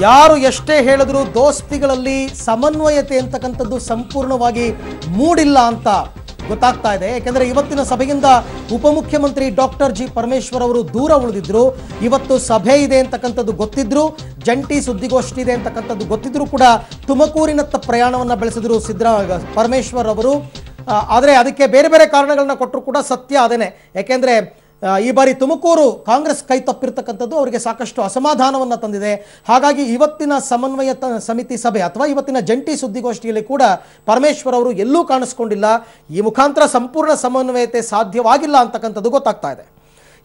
ಯಾರು ಎಷ್ಟೇ ಹೇಳಿದ್ರು ದೋಸ್ತಿಗಳಲ್ಲಿ ಸಮನ್ವಯತೆ ಅಂತಕ್ಕಂಥದ್ದು ಸಂಪೂರ್ಣವಾಗಿ ಮೂಡಿಲ್ಲ ಅಂತ ಗೊತ್ತಾಗ್ತಾ ಇದೆ. ಯಾಕೆಂದರೆ ಇವತ್ತಿನ ಸಭೆಯಿಂದ ಉಪಮುಖ್ಯಮಂತ್ರಿ ಡಾಕ್ಟರ್ ಜಿ ಪರಮೇಶ್ವರ್ ಅವರು ದೂರ ಉಳಿದಿದ್ರು. ಇವತ್ತು ಸಭೆ ಇದೆ ಅಂತಕ್ಕಂಥದ್ದು ಗೊತ್ತಿದ್ರು, ಜಂಟಿ ಸುದ್ದಿಗೋಷ್ಠಿ ಇದೆ ಅಂತಕ್ಕಂಥದ್ದು ಗೊತ್ತಿದ್ರು ಕೂಡ ತುಮಕೂರಿನತ್ತ ಪ್ರಯಾಣವನ್ನು ಬೆಳೆಸಿದ್ರು ಪರಮೇಶ್ವರ್ ಅವರು. ಆದರೆ ಅದಕ್ಕೆ ಬೇರೆ ಬೇರೆ ಕಾರಣಗಳನ್ನ ಕೊಟ್ಟರು ಕೂಡ ಸತ್ಯ ಅದೇನೆ. ಯಾಕೆಂದರೆ ಈ ಬಾರಿ ತುಮಕೂರು ಕಾಂಗ್ರೆಸ್ ಕೈ ತಪ್ಪಿರ್ತಕ್ಕಂಥದ್ದು ಅವರಿಗೆ ಸಾಕಷ್ಟು ಅಸಮಾಧಾನವನ್ನು ತಂದಿದೆ. ಹಾಗಾಗಿ ಇವತ್ತಿನ ಸಮನ್ವಯ ಸಮಿತಿ ಸಭೆ ಅಥವಾ ಇವತ್ತಿನ ಜಂಟಿ ಸುದ್ದಿಗೋಷ್ಠಿಯಲ್ಲಿ ಕೂಡ ಪರಮೇಶ್ವರ್ ಅವರು ಎಲ್ಲೂ ಕಾಣಿಸ್ಕೊಂಡಿಲ್ಲ. ಈ ಮುಖಾಂತರ ಸಂಪೂರ್ಣ ಸಮನ್ವಯತೆ ಸಾಧ್ಯವಾಗಿಲ್ಲ ಅಂತಕ್ಕಂಥದ್ದು ಗೊತ್ತಾಗ್ತಾ ಇದೆ.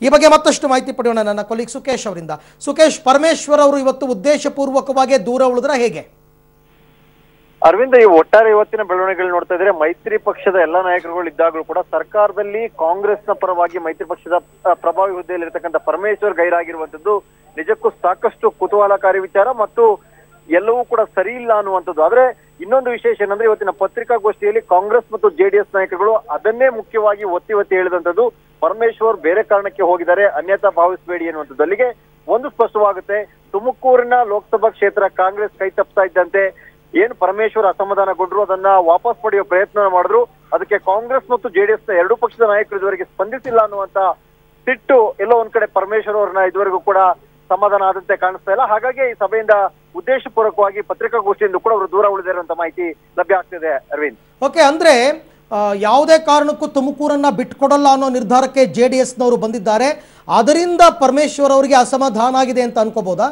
ಈ ಬಗ್ಗೆ ಮತ್ತಷ್ಟು ಮಾಹಿತಿ ಪಡೆಯೋಣ ನನ್ನ ಕೊಲೀಗ್ ಸುಕೇಶ್ ಅವರಿಂದ. ಸುಕೇಶ್, ಪರಮೇಶ್ವರ್ ಅವರು ಇವತ್ತು ಉದ್ದೇಶಪೂರ್ವಕವಾಗಿ ದೂರ ಉಳಿದ್ರೆ ಹೇಗೆ? ಅರವಿಂದ್, ಈ ಒಟ್ಟಾರೆ ಇವತ್ತಿನ ಬೆಳವಣಿಗೆಗಳು ನೋಡ್ತಾ ಇದ್ರೆ ಮೈತ್ರಿ ಪಕ್ಷದ ಎಲ್ಲಾ ನಾಯಕರುಗಳು ಇದ್ದಾಗಲೂ ಕೂಡ ಸರ್ಕಾರದಲ್ಲಿ ಕಾಂಗ್ರೆಸ್ನ ಪರವಾಗಿ ಮೈತ್ರಿ ಪಕ್ಷದ ಪ್ರಭಾವಿ ಹುದ್ದೆಯಲ್ಲಿ ಇರತಕ್ಕಂಥ ಪರಮೇಶ್ವರ್ ಗೈರಾಗಿರುವಂತದ್ದು ನಿಜಕ್ಕೂ ಸಾಕಷ್ಟು ಕುತೂಹಲಕಾರಿ ವಿಚಾರ ಮತ್ತು ಎಲ್ಲವೂ ಕೂಡ ಸರಿ ಇಲ್ಲ ಅನ್ನುವಂಥದ್ದು. ಆದ್ರೆ ಇನ್ನೊಂದು ವಿಶೇಷ ಏನಂದ್ರೆ ಇವತ್ತಿನ ಪತ್ರಿಕಾಗೋಷ್ಠಿಯಲ್ಲಿ ಕಾಂಗ್ರೆಸ್ ಮತ್ತು ಜೆಡಿಎಸ್ ನಾಯಕರುಗಳು ಅದನ್ನೇ ಮುಖ್ಯವಾಗಿ ಒತ್ತಿ ಹೇಳಿದಂಥದ್ದು, ಪರಮೇಶ್ವರ್ ಬೇರೆ ಕಾರಣಕ್ಕೆ ಹೋಗಿದ್ದಾರೆ, ಅನ್ಯಥಾ ಭಾವಿಸಬೇಡಿ ಅನ್ನುವಂಥದ್ದು. ಅಲ್ಲಿಗೆ ಒಂದು ಸ್ಪಷ್ಟವಾಗುತ್ತೆ, ತುಮಕೂರಿನ ಲೋಕಸಭಾ ಕ್ಷೇತ್ರ ಕಾಂಗ್ರೆಸ್ ಕೈ ತಪ್ತಾ ಇದ್ದಂತೆ ಏನು ಪರಮೇಶ್ವರ್ ಅಸಮಾಧಾನಗೊಂಡ್ರು, ಅದನ್ನ ವಾಪಸ್ ಪಡೆಯುವ ಪ್ರಯತ್ನ ಮಾಡಿದ್ರು. ಅದಕ್ಕೆ ಕಾಂಗ್ರೆಸ್ ಮತ್ತು ಜೆಡಿಎಸ್ ನ ಎರಡೂ ಪಕ್ಷದ ನಾಯಕರು ಇದುವರೆಗೆ ಸ್ಪಂದಿಸಿಲ್ಲ ಅನ್ನುವಂತ ಸಿಟ್ಟು ಎಲ್ಲೋ ಒಂದ್ ಕಡೆ ಪರಮೇಶ್ವರ್ ಅವ್ರನ್ನ ಇದುವರೆಗೂ ಕೂಡ ಸಮಾಧಾನ ಆದಂತೆ ಕಾಣಿಸ್ತಾ ಇಲ್ಲ. ಹಾಗಾಗಿ ಈ ಸಭೆಯಿಂದ ಉದ್ದೇಶಪೂರ್ವಕವಾಗಿ ಪತ್ರಿಕಾಗೋಷ್ಠಿಯಿಂದ ಕೂಡ ಅವರು ದೂರ ಉಳಿದಿರುವಂತ ಮಾಹಿತಿ ಲಭ್ಯ ಆಗ್ತಿದೆ. ಅರವಿಂದ್, ಓಕೆ, ಅಂದ್ರೆ ಯಾವುದೇ ಕಾರಣಕ್ಕೂ ತುಮಕೂರನ್ನ ಬಿಟ್ಕೊಡಲ್ಲ ಅನ್ನೋ ನಿರ್ಧಾರಕ್ಕೆ ಜೆಡಿಎಸ್ನವರು ಬಂದಿದ್ದಾರೆ. ಅದರಿಂದ ಪರಮೇಶ್ವರ್ ಅವರಿಗೆ ಅಸಮಾಧಾನ ಆಗಿದೆ ಅಂತ ಅನ್ಕೋಬಹುದಾ?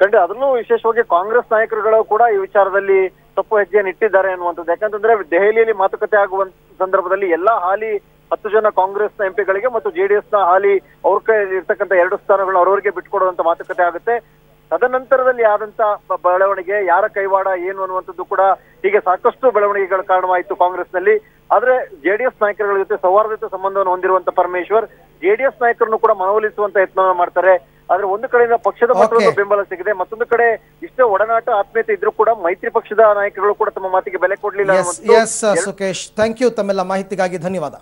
ಖಂಡಿತ. ಅದನ್ನು ವಿಶೇಷವಾಗಿ ಕಾಂಗ್ರೆಸ್ ನಾಯಕರುಗಳು ಕೂಡ ಈ ವಿಚಾರದಲ್ಲಿ ತಪ್ಪು ಹೆಜ್ಜೆಯನ್ನು ಇಟ್ಟಿದ್ದಾರೆ ಅನ್ನುವಂಥದ್ದು. ಯಾಕಂತಂದ್ರೆ ದೆಹಲಿಯಲ್ಲಿ ಮಾತುಕತೆ ಆಗುವ ಸಂದರ್ಭದಲ್ಲಿ ಎಲ್ಲಾ ಹಾಲಿ 10 ಜನ ಕಾಂಗ್ರೆಸ್ನ ಎಂಪಿಗಳಿಗೆ ಮತ್ತು ಜೆಡಿಎಸ್ ನ ಹಾಲಿ ಅವ್ರ ಕೈಯಲ್ಲಿ ಇರ್ತಕ್ಕಂಥ 2 ಸ್ಥಾನಗಳನ್ನ ಅವರವರಿಗೆ ಬಿಟ್ಕೊಡುವಂತ ಮಾತುಕತೆ ಆಗುತ್ತೆ. ತದನಂತರದಲ್ಲಿ ಆದಂತ ಬೆಳವಣಿಗೆ, ಯಾರ ಕೈವಾಡ ಏನು ಅನ್ನುವಂಥದ್ದು ಕೂಡ ಹೀಗೆ ಸಾಕಷ್ಟು ಬೆಳವಣಿಗೆಗಳ ಕಾರಣವಾಯಿತು ಕಾಂಗ್ರೆಸ್ನಲ್ಲಿ. ಆದ್ರೆ ಜೆಡಿಎಸ್ ನಾಯಕರುಗಳ ಜೊತೆ ಸೌಹಾರ್ದತೆ ಸಂಬಂಧವನ್ನು ಹೊಂದಿರುವಂತ ಪರಮೇಶ್ವರ್ ಜೆಡಿಎಸ್ ನಾಯಕರನ್ನು ಕೂಡ ಮನವೊಲಿಸುವಂತ ಯತ್ನವನ್ನು ಮಾಡ್ತಾರೆ. ಆದ್ರೆ ಒಂದು ಕಡೆಯಿಂದ ಪಕ್ಷದ ಮಟ್ಟದ ಬೆಂಬಲ ಸಿಗಿದೆ, ಮತ್ತೊಂದು ಕಡೆ ಇಷ್ಟೇ ಒಡನಾಟ ಆತ್ಮೀಯತೆ ಇದ್ರೂ ಕೂಡ ಮೈತ್ರಿ ಪಕ್ಷದ ನಾಯಕರುಗಳು ಕೂಡ ತಮ್ಮ ಮಾತಿಗೆ ಬೆಲೆ ಕೊಡ್ಲಿಲ್ಲ. Sukesh, thank you. ತಮ್ಮೆಲ್ಲ ಮಾಹಿತಿಗಾಗಿ ಧನ್ಯವಾದ.